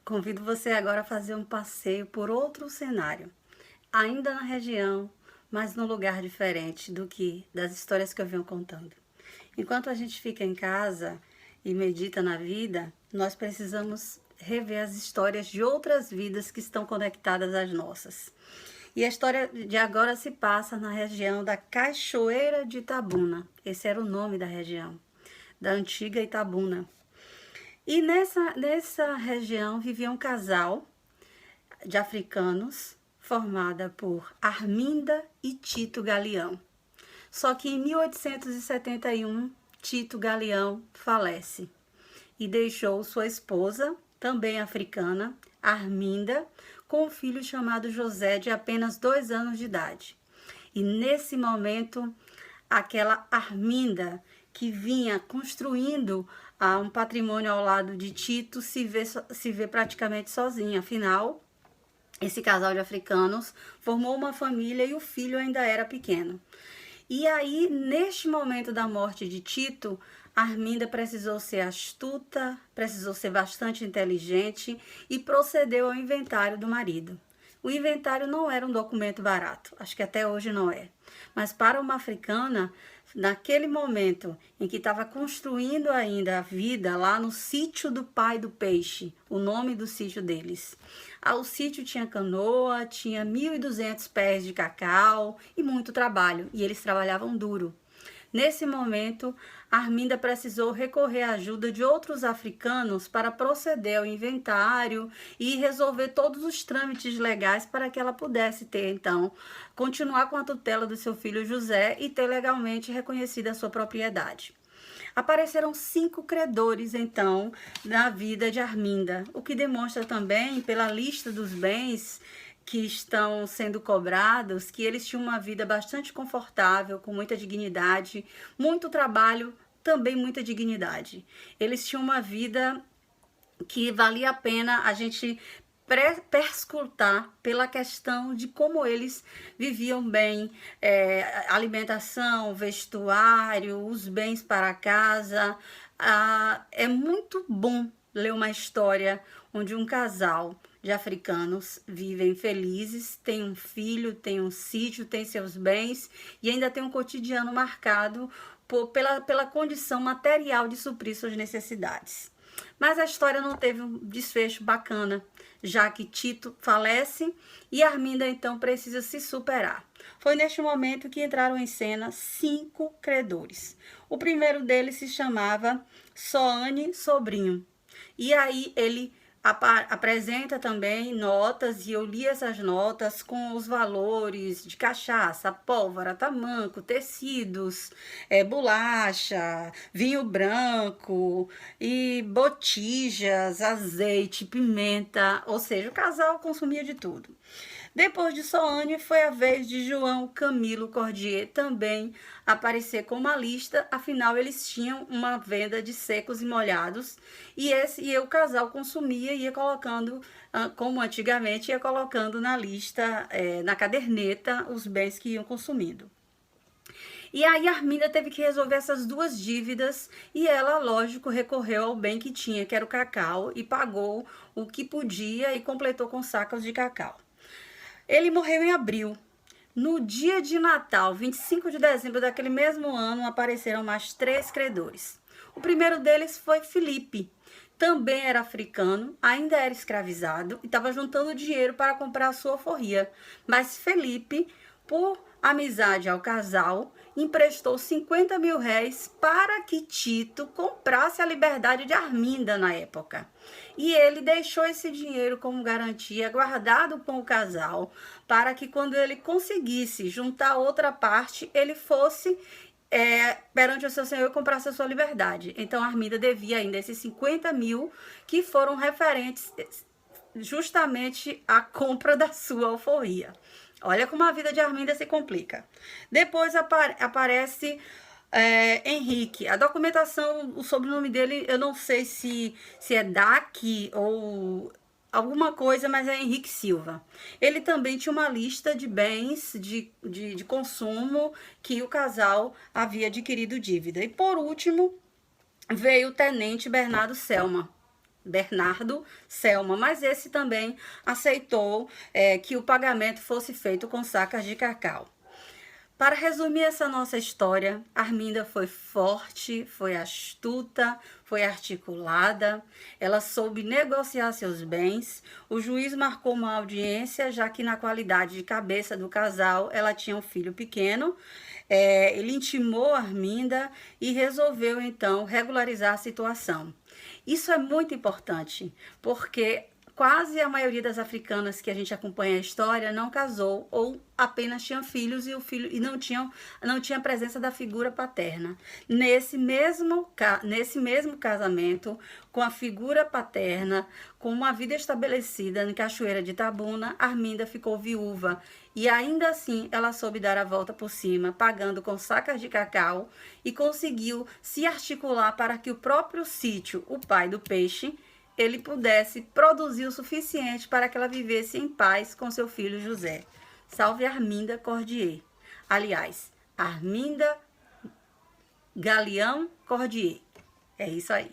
Convido você agora a fazer um passeio por outro cenário, ainda na região, mas num lugar diferente do que das histórias que eu venho contando. Enquanto a gente fica em casa e medita na vida, nós precisamos rever as histórias de outras vidas que estão conectadas às nossas. E a história de agora se passa na região da Cachoeira de Itabuna. Esse era o nome da região, da antiga Itabuna. E nessa região vivia um casal de africanos formada por Arminda e Tito Galeão. Só que em 1871, Tito Galeão falece e deixou sua esposa, também africana, Arminda, com um filho chamado José, de apenas 2 anos de idade. E nesse momento, aquela Arminda, que vinha construindo um patrimônio ao lado de Tito, se vê praticamente sozinha. Afinal, esse casal de africanos formou uma família e o filho ainda era pequeno. E aí, neste momento da morte de Tito, Arminda precisou ser astuta, precisou ser bastante inteligente e procedeu ao inventário do marido. O inventário não era um documento barato, acho que até hoje não é. Mas para uma africana, naquele momento em que estava construindo ainda a vida lá no sítio do pai do peixe, o nome do sítio deles. O sítio tinha canoa, tinha 1.200 pés de cacau e muito trabalho, e eles trabalhavam duro. Nesse momento, Arminda precisou recorrer à ajuda de outros africanos para proceder ao inventário e resolver todos os trâmites legais para que ela pudesse ter, então, continuar com a tutela do seu filho José e ter legalmente reconhecida a sua propriedade. Apareceram 5 credores, então, na vida de Arminda, o que demonstra também, pela lista dos bens que estão sendo cobrados, que eles tinham uma vida bastante confortável, com muita dignidade, muito trabalho, também muita dignidade. Eles tinham uma vida que valia a pena a gente perscrutar pela questão de como eles viviam bem, alimentação, vestuário, os bens para casa. É muito bom ler uma história onde um casal de africanos vivem felizes, tem um filho, tem um sítio, tem seus bens e ainda tem um cotidiano marcado pela condição material de suprir suas necessidades. Mas a história não teve um desfecho bacana, já que Tito falece e Arminda então precisa se superar. Foi neste momento que entraram em cena 5 credores. O primeiro deles se chamava Soane Sobrinho. E aí ele apresenta também notas, e eu li essas notas com os valores de cachaça, pólvora, tamanco, tecidos, bolacha, vinho branco e botijas, azeite, pimenta, ou seja, o casal consumia de tudo. Depois de Soane, foi a vez de João Camilo Cordier também aparecer com uma lista, afinal eles tinham uma venda de secos e molhados, e o casal consumia e ia colocando, como antigamente, ia colocando na lista, na caderneta, os bens que iam consumindo. E aí Arminda teve que resolver essas 2 dívidas e ela, lógico, recorreu ao bem que tinha, que era o cacau, e pagou o que podia e completou com sacos de cacau. Ele morreu em abril. No dia de Natal, 25 de dezembro daquele mesmo ano, apareceram mais 3 credores. O primeiro deles foi Felipe. Também era africano, ainda era escravizado e estava juntando dinheiro para comprar a sua alforria. Mas Felipe, por amizade ao casal, emprestou 50 mil réis para que Tito comprasse a liberdade de Arminda na época. E ele deixou esse dinheiro como garantia, guardado com o casal, para que quando ele conseguisse juntar outra parte, ele fosse perante o seu senhor e comprasse a sua liberdade. Então Arminda devia ainda esses 50 mil que foram referentes justamente à compra da sua alforria. Olha como a vida de Arminda se complica. Depois aparece Henrique. A documentação, o sobrenome dele, eu não sei se é Dac ou alguma coisa, mas é Henrique Silva. Ele também tinha uma lista de bens de consumo que o casal havia adquirido dívida. E por último, veio o tenente Bernardo Selma. Bernardo Selma, mas esse também aceitou que o pagamento fosse feito com sacas de cacau. Para resumir essa nossa história, Arminda foi forte, foi astuta, foi articulada, ela soube negociar seus bens. O juiz marcou uma audiência, já que na qualidade de cabeça do casal, ela tinha um filho pequeno. Ele intimou Arminda e resolveu, então, regularizar a situação. Isso é muito importante, porque quase a maioria das africanas que a gente acompanha a história não casou ou apenas tinham filhos e não tinha presença da figura paterna. Nesse mesmo casamento, com a figura paterna, com uma vida estabelecida em Cachoeira de Itabuna, Arminda ficou viúva e ainda assim ela soube dar a volta por cima, pagando com sacas de cacau e conseguiu se articular para que o próprio sítio, o pai do peixe, ele pudesse produzir o suficiente para que ela vivesse em paz com seu filho José. Salve Arminda Cordier. Aliás, Arminda Galeão Cordier. É isso aí.